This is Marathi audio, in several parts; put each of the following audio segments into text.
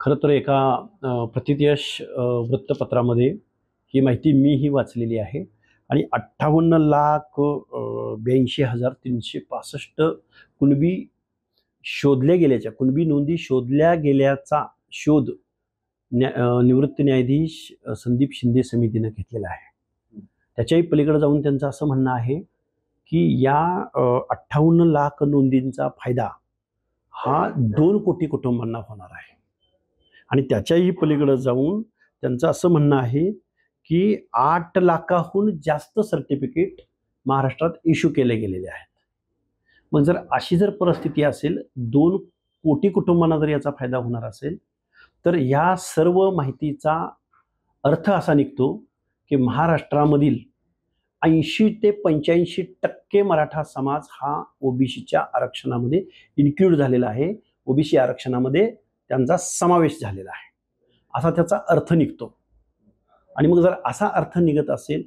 खरं तर एका प्रतिथयश वृत्तपत्रामध्ये ही माहिती मीही वाचलेली आहे आणि 58,82,365 कुणबी शोधले गेल्याच्या कुणबी नोंदी शोधल्या गेल्याचा शोध निवृत्त न्यायाधीश संदीप शिंदे समितीनं घेतलेला आहे. त्याच्याही पलीकडे जाऊन त्यांचं असं म्हणणं आहे की या 58 लाख नोंदींचा फायदा हा 2 कोटी कुटुंबांना होणार आहे. आणि त्याच्याही पलीकडे जाऊन त्यांचं असं म्हणणं आहे की 8 लाखाहून जास्त सर्टिफिकेट महाराष्ट्रात इश्यू केले गेलेले आहेत. मग जर अशी जर परिस्थिती असेल, 2 कोटी कुटुंबांना जर याचा फायदा होणार असेल, तर या सर्व माहितीचा अर्थ असा निघतो की महाराष्ट्रामधील 80 ते 85% मराठा समाज हा ओबीसीच्या आरक्षणामध्ये इन्क्लूड झालेला आहे. ओबीसी आरक्षणामध्ये त्यांचा समावेश झालेला आहे, असा त्याचा अर्थ निघतो. आणि मग जर असा अर्थ निघत असेल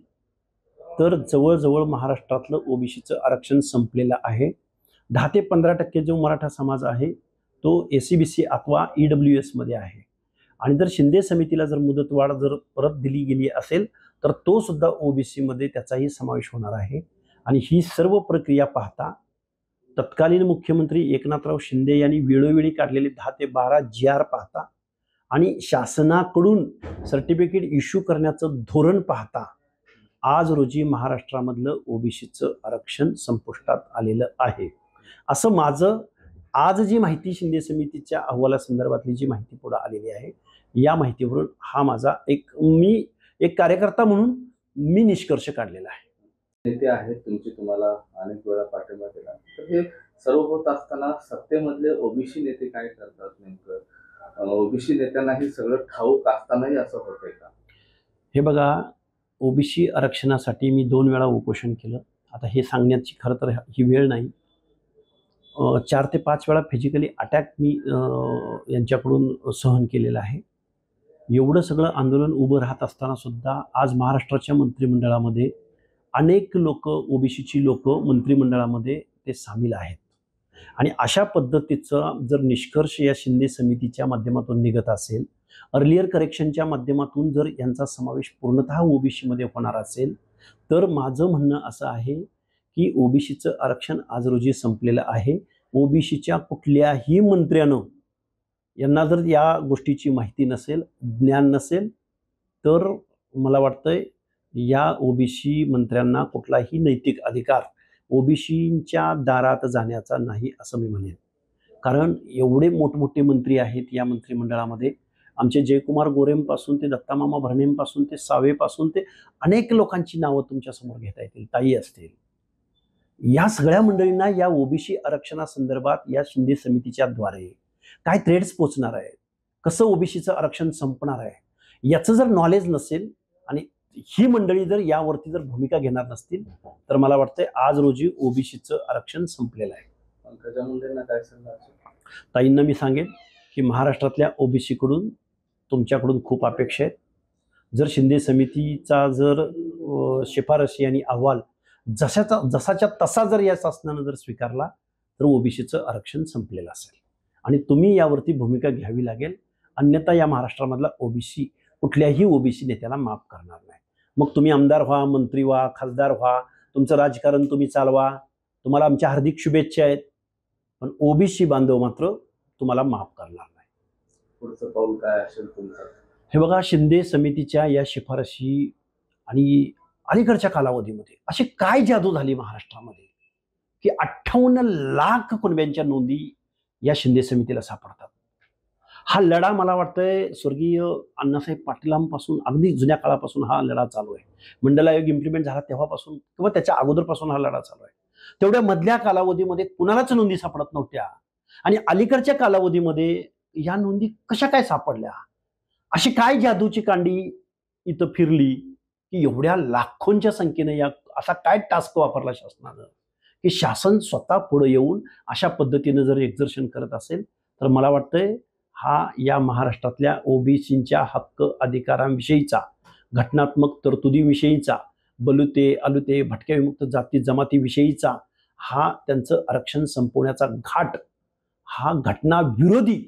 तर जवळजवळ महाराष्ट्रातलं ओबीसीचं आरक्षण संपलेलं आहे. 10 ते 15% जो मराठा समाज आहे तो एसीबीसी अथवा ईडब्ल्यूएस मध्ये आहे. आणि जर शिंदे समितीला जर मुदतवाढ जर परत दिली गेली असेल तर तो सुद्धा ओबीसी मध्ये त्याचाही समावेश होणार आहे. आणि ही सर्व प्रक्रिया पाहता तत्कालीन मुख्यमंत्री एकनाथराव शिंदे यांनी वेळोवेळी काढलेले 10 ते 12 GR पाहता आणि शासनाकडून सर्टिफिकेट इश्यू करण्याचं धोरण पाहता आज रोजी महाराष्ट्रामधलं ओबीसीचं आरक्षण संपुष्टात आलेलं आहे. असं माझं आज जी माहिती शिंदे समितीच्या अहवालासंदर्भातली जी माहिती पुढे आलेली आहे, या माहितीवरून हा माझा मी एक कार्यकर्ता म्हणून मी निष्कर्ष काढलेला आहे. नेते आहेत तुमची, तुम्हाला अनेक वेळा पाठिंबा दिला, तर हे सर्व होत असताना सत्तेमधले ओबीसी नेते काय करतात नेमकं? ओबीसी नेत्यांना हे सगळं ठाऊक असतानाही असं होतंय का? हे बघा, ओबीसी आरक्षणासाठी मी 2 वेळा उपोषण केलं. आता हे सांगण्याची खरं तर ही वेळ नाही. 4 ते 5 वेळा फिजिकली अटॅक मी यांच्याकडून सहन केलेला आहे. एवढं सगळं आंदोलन उभं राहत असताना सुद्धा आज महाराष्ट्राच्या मंत्रिमंडळामध्ये अनेक लोक, ओबीसीची लोक मंत्रिमंडळामध्ये ते सामील आहेत. आणि अशा पद्धतीचा जर निष्कर्ष या शिंदे समितीच्या माध्यमातून निघत असेल, अर्लियर करेक्शनच्या माध्यमातून जर यांचा समावेश पूर्णतः ओबीसीमध्ये होणार असेल, तर माझं म्हणणं असं आहे की ओबीसीचं आरक्षण आज रोजी संपलेलं आहे. ओबीसीच्या कुठल्याही मंत्र्यानं यांना जर या गोष्टीची माहिती नसेल, ज्ञान नसेल, तर मला वाटतंय या ओबीसी मंत्र्यांना कुठलाही नैतिक अधिकार ओबीसींच्या दारात जाण्याचा नाही असं मी म्हणेन. कारण एवढे मोठमोठे मंत्री आहेत या मंत्रिमंडळामध्ये. आमचे जयकुमार गोरेंपासून ते दत्तामामा भरणेंपासून ते सावेपासून ते अनेक लोकांची नावं तुमच्यासमोर घेता येतील, ताई असतील. या सगळ्या मंडळींना या ओबीसी आरक्षणासंदर्भात या शिंदे समितीच्या द्वारे काय थ्रेड्स पोचणार आहे, कसं ओबीसीचं आरक्षण संपणार आहे, याचं जर नॉलेज नसेल आणि ही मंडळी जर यावरती जर भूमिका घेणार नसतील, तर मला वाटतंय आज रोजी ओबीसीचं आरक्षण संपलेलं आहे. पंकजा मुंडेंना काय सांगणार? ताईंना मी सांगेन की महाराष्ट्रातल्या ओबीसीकडून तुमच्याकडून खूप अपेक्षा आहेत. जर शिंदे समितीचा जर शिफारशी आणि अहवाल जसाच्या तसा जर या शासनानं जर स्वीकारला तर ओबीसीचं आरक्षण संपलेलं असेल आणि तुम्ही यावरती भूमिका घ्यावी लागेल. अन्यथा या महाराष्ट्रामधला ओबीसी कुठल्याही ओबीसी नेत्याला माफ करणार नाही. मग तुम्ही आमदार व्हा, मंत्री व्हा, खासदार व्हा, तुमचं राजकारण तुम्ही चालवा, तुम्हाला आमच्या हार्दिक शुभेच्छा आहेत, पण ओबीसी बांधव मात्र तुम्हाला माफ करणार नाही. पुढचं पाऊल काय असेल तुमचं? हे बघा, शिंदे समितीच्या या शिफारशी आणि अलीकडच्या कालावधीमध्ये अशी काय जादू झाली महाराष्ट्रामध्ये की 58 लाख कुणब्यांच्या नोंदी या शिंदे समितीला सापडतात. हा लढा मला वाटतंय स्वर्गीय अण्णासाहेब पाटीलांपासून अगदी जुन्या काळापासून हा लढा चालू आहे. मंडल आयोग इम्प्लिमेंट झाला तेव्हापासून किंवा त्याच्या अगोदरपासून हा लढा चालू आहे. तेवढ्या मधल्या कालावधीमध्ये कुणालाच नोंदी सापडत नव्हत्या आणि अलीकडच्या कालावधीमध्ये या नोंदी कशा काय सापडल्या, अशी काय जादूची कांडी इथं फिरली की एवढ्या लाखोंच्या संख्येने या असा काय टास्क वापरला शासनानं की शासन स्वतः पुढे येऊन अशा पद्धतीनं जर एक्झर्शन करत असेल तर मला वाटतंय हा या महाराष्ट्रातल्या ओबीसींच्या हक्क अधिकारांविषयीचा, घटनात्मक तरतुदीविषयीचा, बलुते अलुते भटक्या विमुक्त जाती जमातीविषयीचा हा त्यांचं आरक्षण संपवण्याचा घाट हा घटनाविरोधी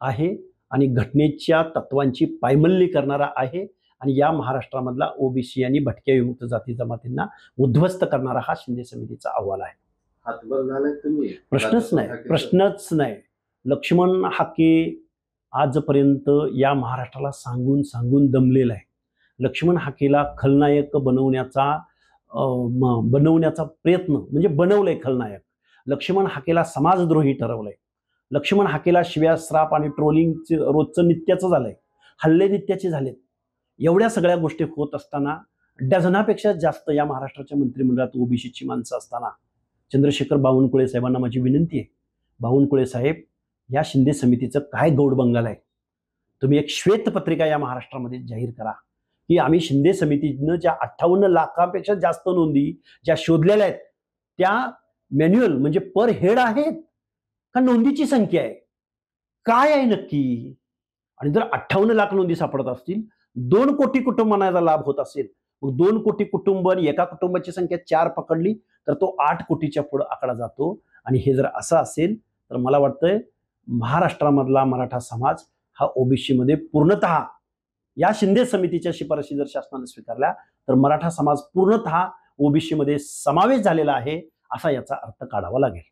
आहे आणि घटनेच्या तत्वांची पायमल्ली करणारा आहे आणि या महाराष्ट्रामधला ओबीसी आणि भटक्या विमुक्त जाती जमातींना उद्ध्वस्त करणारा हा शिंदे समितीचा अहवाल आहे. हातभार झालाय तुम्ही. प्रश्नच नाही. लक्ष्मण हाके आजपर्यंत या महाराष्ट्राला सांगून सांगून दमलेला आहे. लक्ष्मण हाकेला खलनायक बनवण्याचा प्रयत्न म्हणजे बनवलंय खलनायक. लक्ष्मण हाकेला समाजद्रोही ठरवलंय. लक्ष्मण हाकेला शिव्या, श्राप आणि ट्रोलिंग रोजचं नित्याचं झालंय. हल्ले नित्याचे झालेत. एवढ्या सगळ्या गोष्टी होत असताना डझनापेक्षा जास्त या महाराष्ट्राच्या मंत्रिमंडळात ओबीसीची माणसं असताना चंद्रशेखर बावनकुळे साहेबांना माझी विनंती आहे, बावनकुळे साहेब, या शिंदे समितीचं काय गौडबंगाल आहे? तुम्ही एक श्वेतपत्रिका या महाराष्ट्रामध्ये जाहीर करा की आम्ही शिंदे समितीनं ज्या 58 लाखापेक्षा जास्त नोंदी ज्या शोधलेल्या आहेत त्या मॅन्युअल म्हणजे पर हेड आहेत का नोंदीची संख्या आहे, काय आहे नक्की? आणि जर 58 लाख नोंदी सापडत असतील, 2 कोटी कुटुंबांना याचा लाभ होत असेल, मग 2 कोटी कुटुंब आणि एका कुटुंबाची संख्या 4 पकडली तर तो 8 कोटीच्या पुढे आकडा जातो. आणि हे जर असं असेल तर मला वाटतंय महाराष्ट्रामधला मराठा समाज हा ओबीसी मध्ये पूर्णतः या शिंदे समितीच्या शिफारशी जर शासनाने स्वीकारल्या तर मराठा समाज पूर्णतः ओबीसी मध्ये समावेश झालेला आहे असा याचा अर्थ काढावा लागेल.